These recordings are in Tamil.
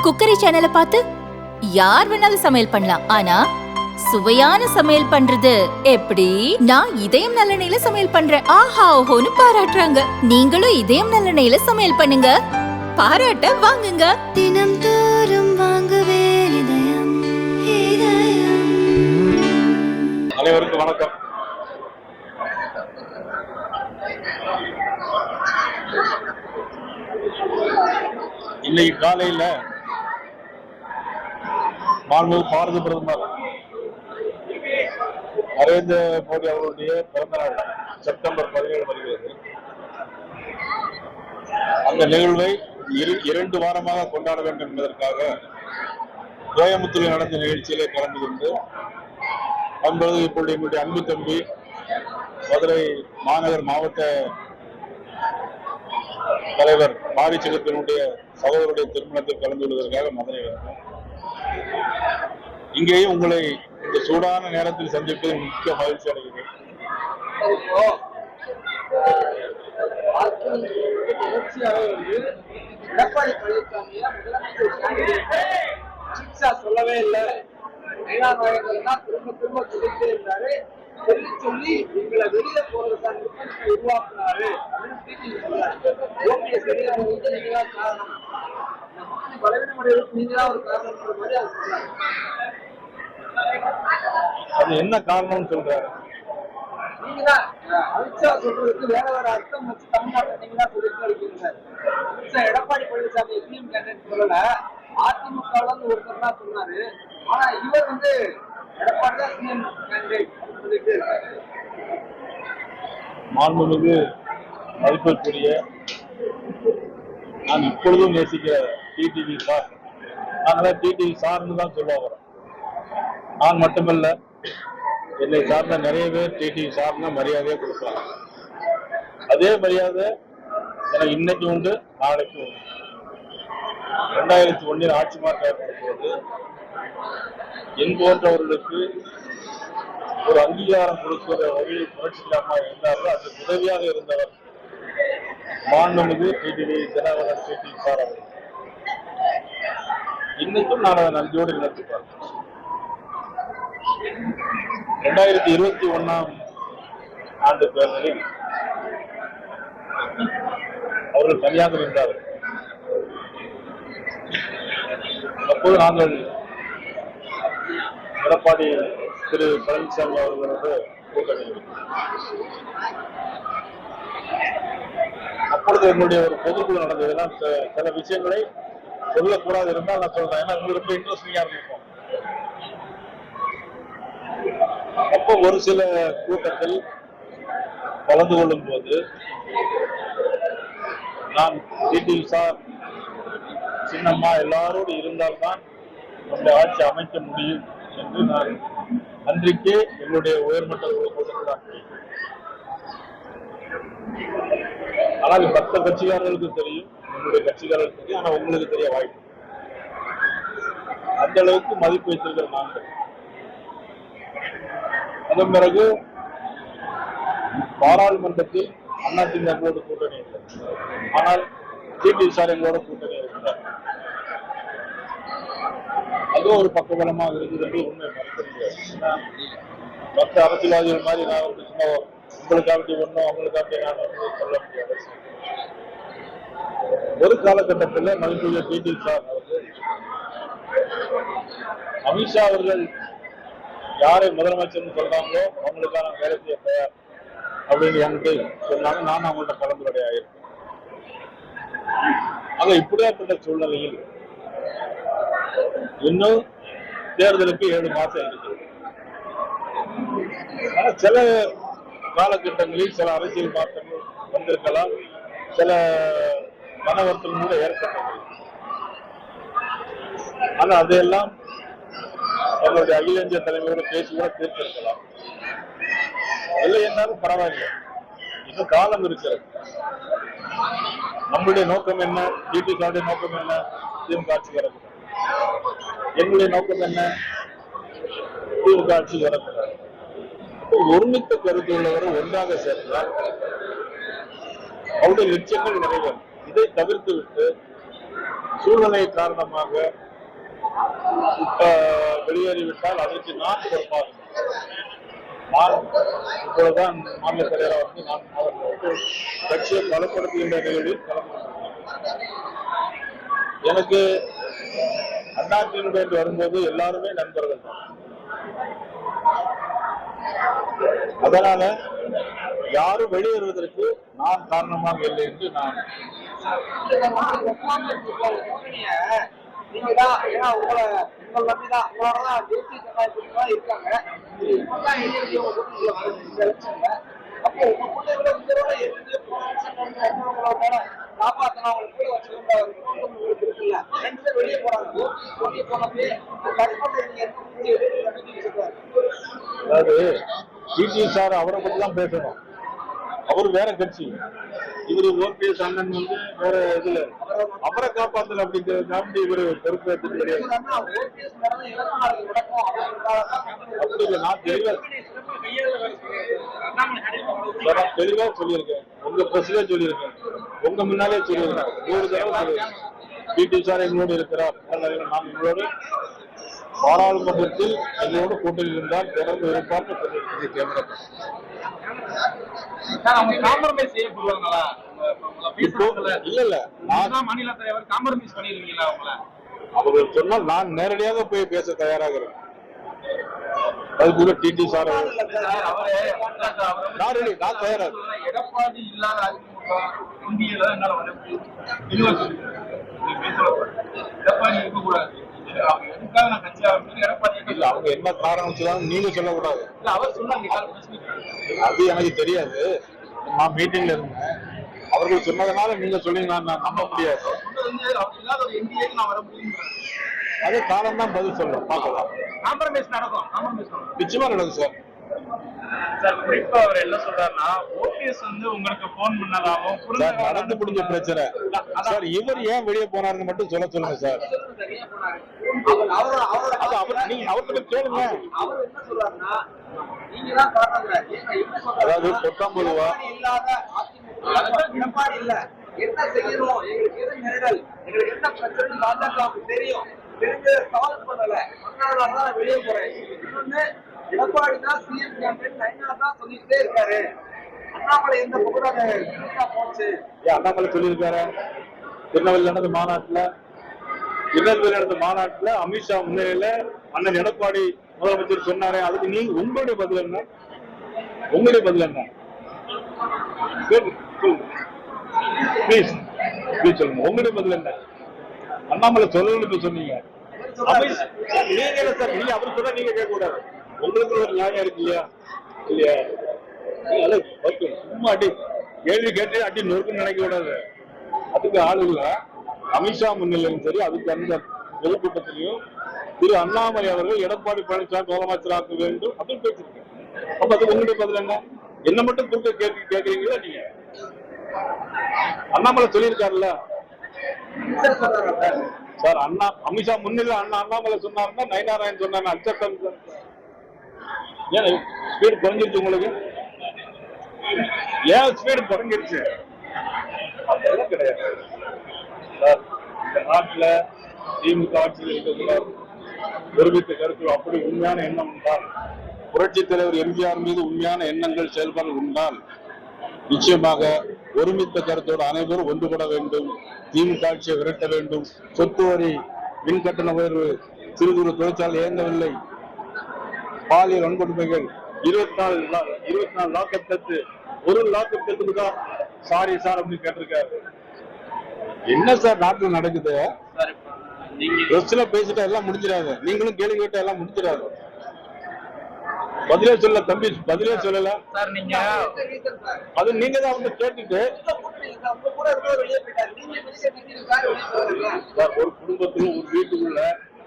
குக்கரி சேனலை பார்த்து யார் வேணாலும் சமையல் பண்ணலாம். ஆனா சுவையான சமையல் பண்றது எப்படி? நான் இதயம் நல்லெண்ணெயில சமையல் பண்றேன். ஆஹா ஓஹோன்னு பாராட்டுறாங்க. நீங்களும் இதயம் நல்லெண்ணெயில சமையல் பண்ணுங்க, பாராட்ட வாங்குங்க. தினம் தோறும் வாங்குவே இதயம் இதயம். அனைவருக்கும் வணக்கம். இன்னைக்கு காலையில மாண்பு பாரத பிரதமர் நரேந்திர மோடி அவர்களுடைய பிறந்த நாள் செப்டம்பர் 17 வருகிறது. அந்த நிகழ்வை 2 வாரமாக கொண்டாட வேண்டும் என்பதற்காக கோயம்புத்தூரில் நடந்த நிகழ்ச்சியிலே கலந்து கொண்டு என்பது இப்பொழுது என்னுடைய அன்பு தம்பி மதுரை மாநகர் மாவட்ட தலைவர் மாரிச்செல்வத்தினுடைய சகோதரருடைய திருமணத்தில் கலந்து கொள்வதற்காக மதுரை வந்தோம். இங்கேயும் உங்களை இந்த சூடான நேரத்தில் சந்திப்பதில் முக்கிய மகிழ்ச்சி அடைகிறேன். சொல்லவே இல்லை, திரும்ப சொல்லிட்டே இருந்தாரு. சொல்லி எங்களை வெளியில போறதுக்கான உருவாக்குனாரு. அது என்ன காரணம் சொல்றாரு? நீங்கதான் அமித்ஷா சொல்றதுக்கு வேற வேற அர்த்தம் வச்சு தமிழ்நாட்டை நீங்க தான் சொல்லிட்டு இருக்கீங்க. அமித்ஷா எடப்பாடி பழனிசாமி சிஎம் கேண்டிடேட் சொல்லல, அதிமுக ஒருத்தர் தான் சொன்னாரு. ஆனா இவர் எடப்பாடி தான் சிஎம் கேண்டிடேட் சொல்லிட்டு இருக்காரு. மாண்புமிகு மதிப்பிற்குரிய நான் இப்பொழுதும் நேசிக்கிற டிடிவி சார், நாங்களாம் டிடிவி சார்னு தான் சொல்ல வரோம். நான் மட்டுமல்ல, என்னை சார்ந்த நிறைய பேர் டிடிவி சார்ந்த மரியாதையை கொடுப்பாங்க. அதே மரியாதை எனக்கு இன்னைக்கு உண்டு, நாளைக்கு உண்டு. 2001 ஆட்சி மாற்றம் ஏற்படுத்துவது என் போன்றவர்களுக்கு ஒரு அங்கீகாரம் கொடுக்கிற வகையில் புரட்சிகரமாக இருந்தார்கள். அது உதவியாக இருந்தவர் மாண்புமிகு டிடிவி தினகரன் டிடிவி சார் அவர்கள். இன்னைக்கும் நான் அதை நன்றியோடு நினைத்து பார்க்கிறேன். 2021 ஆண்டு தேர்தலில் அவர்கள் தனியாக இருந்தார்கள். அப்போது நாங்கள் எடப்பாடி திரு பழனிசாமி அவர்களோடு கூட்டணி. அப்பொழுது என்னுடைய ஒரு பொதுக்குழு நடந்ததுன்னா சில விஷயங்களை சொல்லக்கூடாது இருந்தால் நான் சொல்றேன். ஏன்னா உங்களுக்கு ரொம்ப இன்ட்ரெஸ்டிங்கா இருக்கும். அப்போ ஒரு சில கூட்டத்தில் கலந்து கொள்ளும் போது நான் டிடிவி சார், சின்னம்மா எல்லாரோடு இருந்தால்தான் நம்முடைய ஆட்சி அமைக்க முடியும் என்று நான் அன்றைக்கே என்னுடைய உயர்மட்ட கூட்டத்தில் தான். ஆனால் மற்ற கட்சிக்காரர்களுக்கு தெரியும், என்னுடைய கட்சிக்காரர்களுக்கு தெரியும், ஆனா உங்களுக்கு தெரிய வாய்ப்பு. அந்த அளவுக்கு மதிப்பு வைத்திருக்கிற நாங்கள். அதன் பிறகு பாராளுமன்றத்தில் அதிமுக எங்களோட கூட்டணி இல்லை, ஆனால் டிடிவி சார் எங்களோட கூட்டணி இருக்கிறார். அதுவும் ஒரு பக்கபலமாக இருக்குது. உண்மை மறுக்க முடியாது. மற்ற அரசியல்வாதிகள் மாதிரி நான் சும்மா உங்களுக்காக ஒன்றும் அவங்களுக்காக நான் சொல்ல முடியாது. ஒரு காலகட்டத்தில் மதிப்புள்ள டிடிவி சார் அவர்கள் அமித்ஷா அவர்கள் யாரை முதலமைச்சர் சொல்றாங்களோ அவங்களுக்கான வேலை செய்ய தயார் அப்படின்னு என்கிட்ட சொன்னாங்க. நான் அவங்கள்ட்ட கலந்துரையாட இருக்கேன். ஆக இப்படியாப்பட்ட சூழ்நிலையில் இன்னும் தேர்தலுக்கு 7 மாசம் இருக்கு. ஆனா சில காலகட்டங்களில் சில அரசியல் மாற்றங்கள் வந்திருக்கலாம், சில மனவர்த்தம் கூட ஏற்பட்டது. ஆனா அதையெல்லாம் அவங்களுடைய அகில இந்திய தலைமையோட பேசி கூட தீர்த்திருக்கலாம். இல்லை என்றாலும் பரவாயில்லை, இன்னும் காலம் இருக்கிறது. நம்மளுடைய நோக்கம் என்ன? டிடிவி நோக்கம் என்ன? திமுக ஆட்சி வரக்கூடாது. எங்களுடைய நோக்கம் என்ன? திமுக ஆட்சி வரக்கூடாது. ஒருமித்த கருத்து உள்ளவரை ஒன்றாக சேர்ந்தால் அவருடைய லட்சியங்கள் நிறைவேறும். இதை தவிர்த்து விட்டு சூழ்நிலை காரணமாக வெளியேறிவிட்டால் அதற்கு நான் பொறுப்பாக நான் இப்பொழுதுதான் மாநில தலைவராக வந்து நான் அவர்களுக்கு கட்சியை பலப்படுத்துகின்ற நிலையில் எனக்கு அதிமுக வரும்போது எல்லாருமே நண்பர்கள் தான். அதனால யாரும் வெளியேறுவதற்கு நான் காரணமாக இல்லை என்று நான் நீங்கதான் ஏன்னா உங்களை நம்பிதான் உங்களோடதான் தேசிய ஜனநாயக இருக்காங்க. அப்போ உங்க பிள்ளைகளை உங்களோட எதிர்த்து காப்பாற்றணும் அவங்களுக்கு கூட வச்சிருந்த இருக்குல்ல 2 பேர் வெளியே போறாங்க. வெளியே போனப்பே கடிப்பட்ட நீங்க அதாவது டிடி சார் அவரை பத்தி தான் பேசணும். அவரு வேற கட்சி, இவரு ஓபிஎஸ் அண்ணன் வந்து வேற இதுல அவரை காப்பாத்தல அப்படிங்கிறது இவரு பொறுப்பேற்று கிடையாது. அப்படி இல்லை, நான் தெளிவா சொல்லியிருக்கேன். உங்க பிரஸ்ல சொல்லியிருக்கேன், உங்க முன்னாலே சொல்லியிருக்கேன், 100 தடவை சொல்லியிருக்கேன். டிடி சார் எங்களோடு இருக்கிறார். நான் எங்களோடு பாராளுமன்றத்தில் எங்களோடு கூட்டணி இருந்தால் தொடர்ந்து இருப்பார்னு சொல்லியிருக்கேன். அவர்கள் சொன்னால் நான் நேரடியாக போய் பேச தயாராக இருக்கேன். அது கூட டிடி சார் நான் தயாராக எடப்பாடி இல்லாத எடப்பாடி இருக்கக்கூடாது. அவங்க என்ன காரணம் சொல்லாங்க நீங்க சொல்லக்கூடாது. அது எனக்கு தெரியாது. நான் மீட்டிங்ல இருந்தேன். அவர்கள் சொன்னதுனால நீங்க சொன்னீங்க நான் நம்ப முடியாது. அது காலம் தான் பதில் சொல்லும். பார்க்கலாம். நிச்சயமா நடக்கும் சார். சார் குறிப்பா அவர் என்ன சொல்றாருன்னா ஓபிஎஸ் வந்து உங்களுக்கு போன் பண்ணதாகவும் நடந்து முடிஞ்ச பிரச்சனை சார். இவர் ஏன் வெளியே போனாருன்னு மட்டும் சொல்லுங்க சார். அவர்கிட்ட கேளுங்க. அதாவது 19 ரூபா எடப்பாடி இல்ல என்ன செய்யணும், எங்களுக்கு எது நெருடல், எங்களுக்கு என்ன பிரச்சனை பாஜக தெரியும், தெரிஞ்ச சால்வ் பண்ணல, அதனாலதான் வெளியே போறேன். இன்னொன்னு எடப்பாடி தான் சிஎம் கேம்பெயின் 9 தான் சொல்லிட்டே இருக்காரு. அண்ணாமலை எந்த புகழாக போச்சு. அண்ணாமலை சொல்லியிருக்காரு திருநெல்வேலி நடந்த மாநாட்டுல அமித்ஷா முன்னிலையில அண்ணன் எடப்பாடி முதலமைச்சர் சொன்னாரு. அதுக்கு நீங்க உங்களுடைய பதில் என்ன? பிளீஸ் சொல்லுங்க. உங்களுடைய பதில் என்ன? அண்ணாமலை சொல்லணும்னு சொன்னீங்க. நீங்க என்ன சார், நீங்க அவர் சொன்னா நீங்க கேட்க கூடாது. உங்களுக்கு ஒரு நியாயம் இருக்கு இல்லையா? சும்மா அடி கேள்வி கேட்டு அடி நொறுக்குன்னு நினைக்க கூடாது. அதுக்கு ஆள் இல்ல. அமித்ஷா முன்னிலையும் சரி, அதுக்கு அந்த பொதுக்கூட்டத்திலையும் திரு அண்ணாமலை அவர்கள் எடப்பாடி பழனிசாமி முதலமைச்சராக்க வேண்டும் அப்படின்னு பேசிருக்கேன். அப்ப அது உங்களுடைய பதில் என்ன? என்ன மட்டும் குறுக்க கேட்கறீங்களா நீங்க? அண்ணாமலை சொல்லியிருக்காருல்ல சார். அமித்ஷா முன்னிலை அண்ணாமலை சொன்னாருன்னா நயனாராயணன் சொன்னாங்க. அச்சட்டம் ஏன் ஸ்பீடு குறைஞ்சிருச்சு உங்களுக்கு? ஏன் ஸ்பீடு குறைஞ்சிருச்சு? அதெல்லாம் கிடையாது சார். இந்த நாட்டுல திமுக ஆட்சியில் இருக்கக்கூடிய ஒருமித்த கருத்து அப்படி உண்மையான எண்ணம் உண்டால், புரட்சித் தலைவர் எம்ஜிஆர் மீது உண்மையான எண்ணங்கள் செயல்பாடுகள் உண்டால் நிச்சயமாக ஒருமித்த கருத்தோடு அனைவரும் ஒன்றுபட வேண்டும். திமுக ஆட்சியை விரட்ட வேண்டும். சொத்து வரி, மின் கட்டண உயர்வு, சிறு குறு தொழிற்சாலை இயங்கவில்லை, பாலியல் வன்கொடுமைகள், 24 லாக்கப் டெத்து, ஒரு லாக்கப் டெத்துக்கு தான் சாரி சார் அப்படின்னு கேட்டிருக்காரு. என்ன சார் நாட்டில் நடக்குது? பேசிட்டா எல்லாம் முடிஞ்சிடாது. நீங்களும் கேள்வி கேட்டா எல்லாம் முடிஞ்சிடாது. பதிலே சொல்ல தம்பி, பதிலே சொல்லல சார். நீங்க அது நீங்க தான் வந்து கேட்டுட்டு ஒரு குடும்பத்துல ஒரு வீட்டுக்குள்ள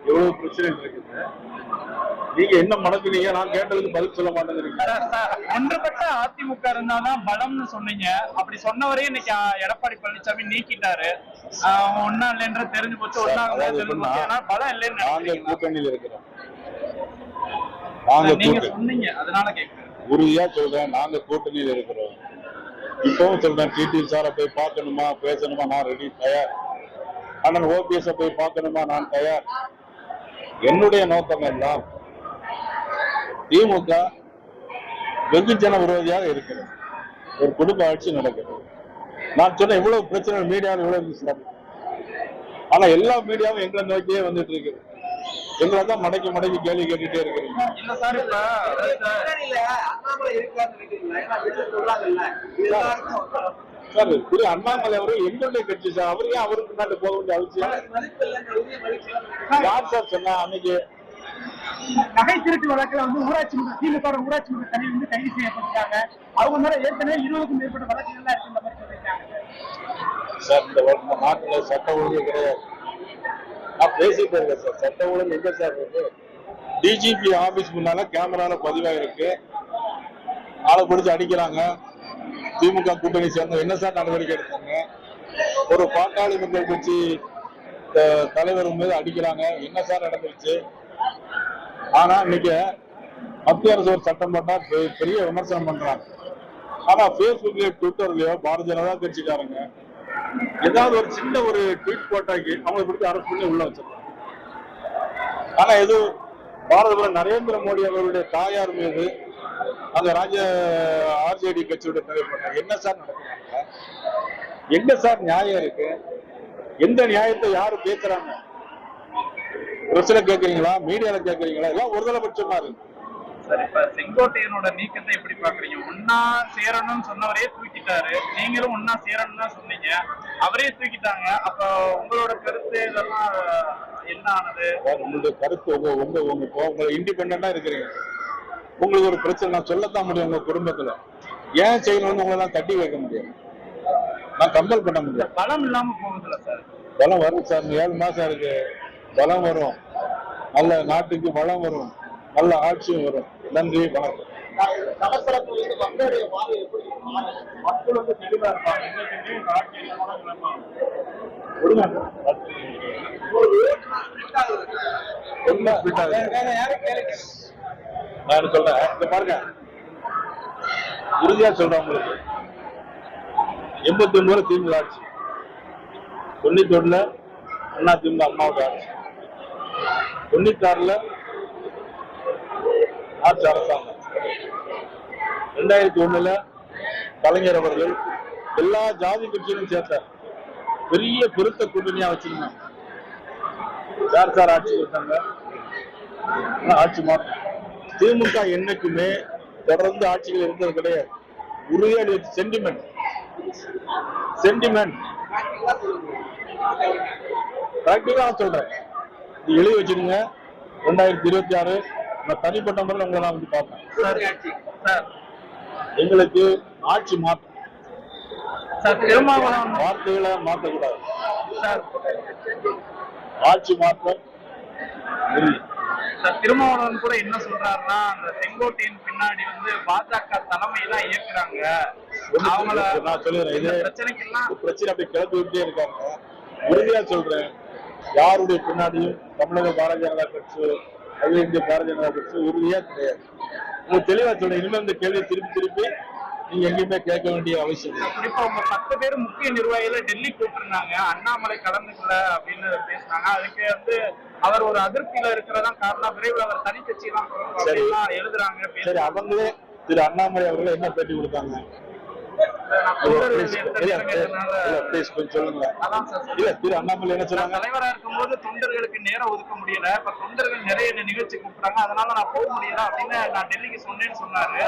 எவ்வளவு பிரச்சனை இருக்குது. நீங்க என்ன மனசுனீங்க? நான் கேட்டதுக்கு பதில் சொல்ல மாட்டேங்கிறீங்க. ஒன்றுபட்ட அதிமுக இருந்தாதான் பலம்னு சொன்னீங்க. அப்படி சொன்னவரையும் இன்னைக்கு எடப்பாடி பழனிசாமி நீக்கிட்டாரு. ஒன்னா இல்லைன்ற தெரிஞ்சு போச்சு. பலம் இல்லைன்னு நாங்க கூட்டணியில் இருக்கிறோம். நீங்க சொன்னீங்க, அதனால கேட்கிறேன். உறுதியா சொல்றேன், நாங்க கூட்டணியில் இருக்கிறோம். இப்பவும் சொல்றேன், டிடி சாரை போய் பார்க்கணுமா பேசணுமா நான் ரெடி, தயார். அண்ணன் ஓபிஎஸ் போய் பார்க்கணுமா, நான் தயார். என்னுடைய நோக்கம் எல்லாம் திமுக வெகுஜன விரோதியாக இருக்கிறது. ஒரு குடும்ப ஆட்சி நடக்கிறது. நான் சொன்ன இவ்வளவு பிரச்சனை மீடியாவில் இவ்வளவு இருந்துச்சு. ஆனா எல்லா மீடியாவும் எங்களை நோக்கியே வந்துட்டு இருக்குது. எங்களை தான் மடக்கி மடக்கி கேள்வி கேட்டுட்டே இருக்கிறீங்க. இல்ல சார், இப்ப அண்ணாமலை இருக்கான்னு நினைக்கிறீங்களா? ஏன்னா வெளியில சொல்றாங்கல்ல, எல்லாருக்கும் சார் திரு அண்ணாமலை அவர்கள் எங்களுடைய கட்சி சார். அவரு ஏன் அவருக்கு முன்னாடி போக வேண்டிய அவசியம்? மதிப்பு இல்லைன்னு உரிய மதிப்பு யார் சார் சொன்னா? அன்னைக்கு நகை திருட்டு வழக்குல வந்து ஊராட்சி மன்ற திமுக ஊராட்சி மன்ற தலைவர் வந்து கைது செய்யப்பட்டிருக்காங்க. அவங்க மேல ஏற்கனவே 20க்கும் மேற்பட்ட வழக்குகள்லாம் இருக்குன்ற மாதிரி சொல்லியிருக்காங்க சார். இந்த நாட்டுல சட்ட ஒழுங்கு கிடையாது. நான் பேசிட்டு இருக்கேன் சார். சட்ட ஒழுங்கு எங்க சார் இருக்கு? டிஜிபி ஆபீஸ் முன்னால கேமரால பதிவாயிருக்கு. ஆளை பிடிச்சு அடிக்கிறாங்க. திமுக கூட்டணி சேர்ந்த என்ன சார் நடவடிக்கை எடுத்தாங்க? ஒரு பாட்டாளி மக்கள் கட்சி தலைவர் மீது அடிக்கிறாங்க. என்ன சார் நடந்துருச்சு? ஆனா இன்னைக்கு மத்திய அரசு ஒரு சட்டம் போட்டா பெரிய விமர்சனம் பண்றாங்க. ஆனா பேஸ்புக்லயோ ட்விட்டர்லயோ பாரதிய ஜனதா கட்சிக்காரங்க ஏதாவது ஒரு சின்ன ஒரு ட்வீட் போட்டாக்கி அவங்களை பிடிச்சி அரெஸ்ட் பண்ணி உள்ள வச்சிருக்காங்க. ஆனா இது பாரத நரேந்திர மோடி அவருடைய தாயார் மீது அந்த ஆர்ஜேடி கட்சியுடைய தலைவர் என்ன சார் நடக்கிறாங்க? எங்க சார் நியாயம் இருக்கு? எந்த நியாயத்தை யாரு பேசுறாங்க? பிரச்சனை கேட்கறீங்களா? மீடியால கேட்கறீங்களா? எல்லாம் ஒருதலை பட்சமா இருக்கு. சார், இப்ப செங்கோட்டையனோட நீக்கத்தை எப்படி பாக்குறீங்க? ஒன்னா சேரணும்னு சொன்னவரே தூக்கிட்டாரு, நீங்களும் ஒன்னா சேரணும் தான் சொன்னீங்க, அவரே தூக்கிட்டாங்க. அப்ப உங்களோட கருத்து இதெல்லாம் என்ன ஆனது? உங்களுடைய கருத்து உங்க இண்டிபெண்டா இருக்கிறீங்க. உங்களுக்கு ஒரு பிரச்சனை நான் சொல்லத்தான் முடியும். உங்க குடும்பத்துல ஏன் செய்யணும்னு உங்களை நான் தட்டி வைக்க முடியும். நான் கம்பல் பண்ண முடியும். பலம் இல்லாம போகுதுல்ல சார்? பலம் வரும் சார். 7 மாசம் இருக்கு. பலம் வரும். நல்ல நாட்டுக்கு வளம் வரும். நல்ல ஆட்சியும் வரும். நன்றி, வணக்கம். மக்கள் வந்து தெளிவா நான் சொல்றேன். இங்க பாருங்க, உறுதியா சொல்றேன் உங்களுக்கு. 89 திமுக ஆட்சி, 91 அண்ணா திமுக அம்மாவோட ஆட்சி, 96 ஆட்சி அரசாங்கம், 2001 கலைஞர் அவர்கள் எல்லா ஜாதி கட்சியிலும் சேர்த்தார். பெரிய பெருத்த கூட்டணியா வச்சிருந்தாங்க. யார் சார் ஆட்சி கொடுத்தாங்க? ஆட்சி மாற்றம். திமுக என்னைக்குமே தொடர்ந்து ஆட்சிகள் இருந்தது கிடையாது. உறுதியாக சென்டிமெண்ட் பிராக்டிகலா சொல்றேன். எழுதி வச்சிருங்க. 2026 நான் தனிப்பட்ட முறையில் உங்களை நான் வந்து பார்ப்பேன். எங்களுக்கு ஆட்சி மாற்றம். வார்த்தைகளை மாற்றக்கூடாது. ஆட்சி மாற்றம். திருமாவளவன் கூட என்ன சொல்றாருன்னா, அந்த செங்கோட்டையின் பின்னாடி வந்து பாஜக தலைமை தான் இயக்குறாங்க. அவங்கள நான் சொல்லுறேன், இது பிரச்சனைக்கெல்லாம் பிரச்சனை அப்படி கிளப்பி விட்டே இருக்காங்க. உறுதியா சொல்றேன், யாருடைய பின்னாடியும் தமிழக பாரதிய ஜனதா கட்சி, அகில இந்திய பாரதிய ஜனதா கட்சி உறுதியா கிடையாது. உங்களுக்கு தெளிவா சொல்றேன். இனிமேல் இந்த கேள்வியை திருப்பி நீங்க எங்கேயுமே கேட்க வேண்டிய அவசியம் இல்லை. குறிப்பா உங்க 10 பேர் முக்கிய நிர்வாகிகளை டெல்லி கூப்பிட்டுருந்தாங்க. அண்ணாமலை கலந்துக்கல அப்படின்னு பேசினாங்க. அதுக்கு வந்து அவர் ஒரு அதிருப்தியில இருக்கிறதா காரணம். விரைவில் அவர் தனி கட்சி தான் எழுதுறாங்க. சரி, அவங்களே திரு அண்ணாமலை அவர்கள் என்ன பேட்டி கொடுத்தாங்க? தலைவரா இருக்கும்போது தொண்டர்களுக்கு நேரம் ஒதுக்க முடியல. இப்ப தொண்டர்கள் நிறைய நிகழ்ச்சி கூப்பிட்டாங்க, அதனால நான் போக முடியல அப்படின்னு நான் டெல்லிக்கு சொன்னேன்னு சொன்னாரு.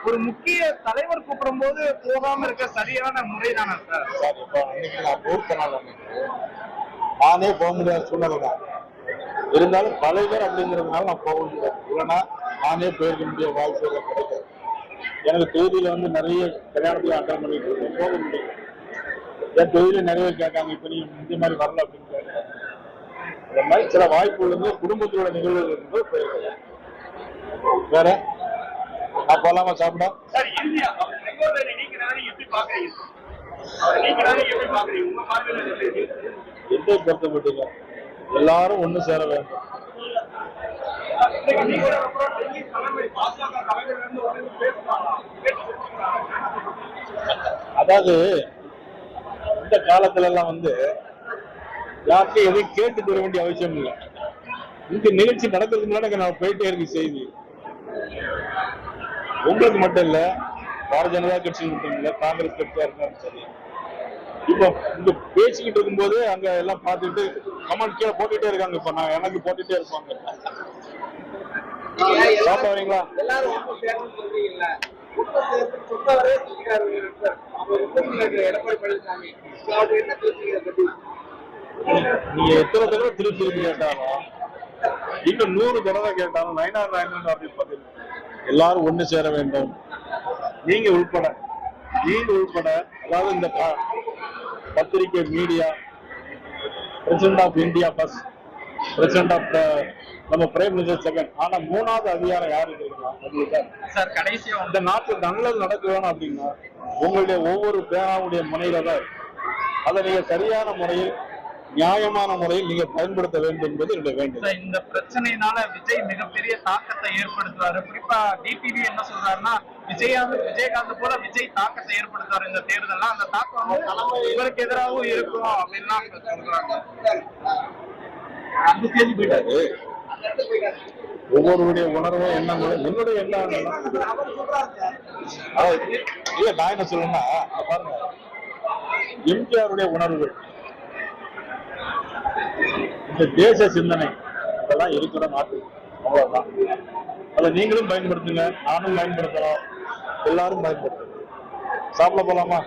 ஒரு முக்கிய தலைவர் கூப்பிடும் போது போகாம இருக்க சரியான முறை தானே சார்? நானே போக முடியாத சூழ்நிலை தான் இருந்தாலும் தலைவர் அப்படிங்கிறதுனால நான் போக முடியாது. இல்லைன்னா நானே போயிருக்க முடிய வாய்ப்புகள் கிடைக்காது. எனக்கு தொகுதியில வந்து நிறைய கல்யாணத்துல அட்டன் பண்ணிட்டு இருக்கேன், போக முடியும். என் தொகுதியில நிறைய கேட்காங்க, இப்ப நீ இந்த மாதிரி வரல அப்படின்னு கேட்க. இந்த மாதிரி சில வாய்ப்புகள் வந்து குடும்பத்தோட நிகழ்வுகள் இருந்து போயிருக்கேன். வேற நான் போலாமா சாப்பிட? எந்த பொருத்தப்பட்டீங்க? எல்லாரும் ஒண்ணு சேர வேண்டும். அதாவது இந்த காலத்துல எல்லாம் வந்து யார்கிட்டையும் எதையும் கேட்டு தர வேண்டிய அவசியம் இல்லை. இந்த நிகழ்ச்சி நடக்கிறதுக்கு முன்னாடி நான் போயிட்டே இருக்கு செய்தி. உங்களுக்கு மட்டும் இல்ல, பாரதிய ஜனதா கட்சி மட்டும் இல்ல, காங்கிரஸ் கட்சியா இருந்தாலும் சரி, இப்போ இங்க பேசிக்கிட்டு இருக்கும்போது அங்க எல்லாம் பார்த்துட்டு கமெண்ட் கீழே போட்டுட்டே இருக்காங்க. இப்ப நான் எனக்கு போட்டுட்டே இருப்பாங்க. சாப்பிட வரீங்களா? எல்லாரும் ஒன்றும் சேரணும்னு சொல்றீங்கல்ல, கூட்டம் சேர்த்து சொன்னவரே சொல்லிட்டாரு சார். அவங்க எடப்பாடி பழனிசாமி அவர் என்ன பேசுறீங்க பத்தி? நீங்க எத்தனை தடவை திருப்பி திருப்பி கேட்டாலும், இன்னும் 100 தடவை கேட்டாலும் நயனார் நாயகன் அப்படின்னு பார்த்தீங்க, எல்லாரும் ஒண்ணு சேர வேண்டும். நீங்க உள்பட அதாவது இந்த பத்திரிகை, media, president of India first, president of நம்ம பிரைம் மினிஸ்டர் செகண்ட். ஆனா 3வது அதிகாரம் யாரு இருக்குன்னா சார் கடைசியா இந்த நாட்டுல நல்லது நடக்க வேணும் அப்படின்னா உங்களுடைய ஒவ்வொரு பேனாவுடைய முனையில தான் இருக்கு. அதை நீங்க சரியான முறையில், நியாயமான முறையில் நீங்க பயன்படுத்த வேண்டும் என்பது என்னுடைய வேண்டும். இந்த பிரச்சனையினால விஜய் மிகப்பெரிய தாக்கத்தை ஏற்படுத்துவாரு. குறிப்பா டிடிவி என்ன சொல்றாருன்னா, விஜயகாந்த் போல விஜய் தாக்கத்தை ஏற்படுத்துவாரு இந்த தேர்தல்லாம். அந்த தாக்கம் வந்து இவருக்கு எதிராகவும் இருக்கும் அப்படின்லாம் சொல்றாங்க. அந்த தேதி போயிட்டாரு. ஒவ்வொருடைய உணர்வும் எண்ணங்களும் என்னுடைய எண்ணம் இல்ல. நான் என்ன சொல்லணும்னா, பாருங்க, எம்ஜிஆருடைய உணர்வுகள், இந்த தேச சிந்தனை இதெல்லாம் இருக்கிற நாட்டு, அவ்வளவுதான். அதை நீங்களும் பயன்படுத்துங்க, நானும் பயன்படுத்தலாம், எல்லாரும் பயன்படுத்துங்க. சாப்பிட போலாமா?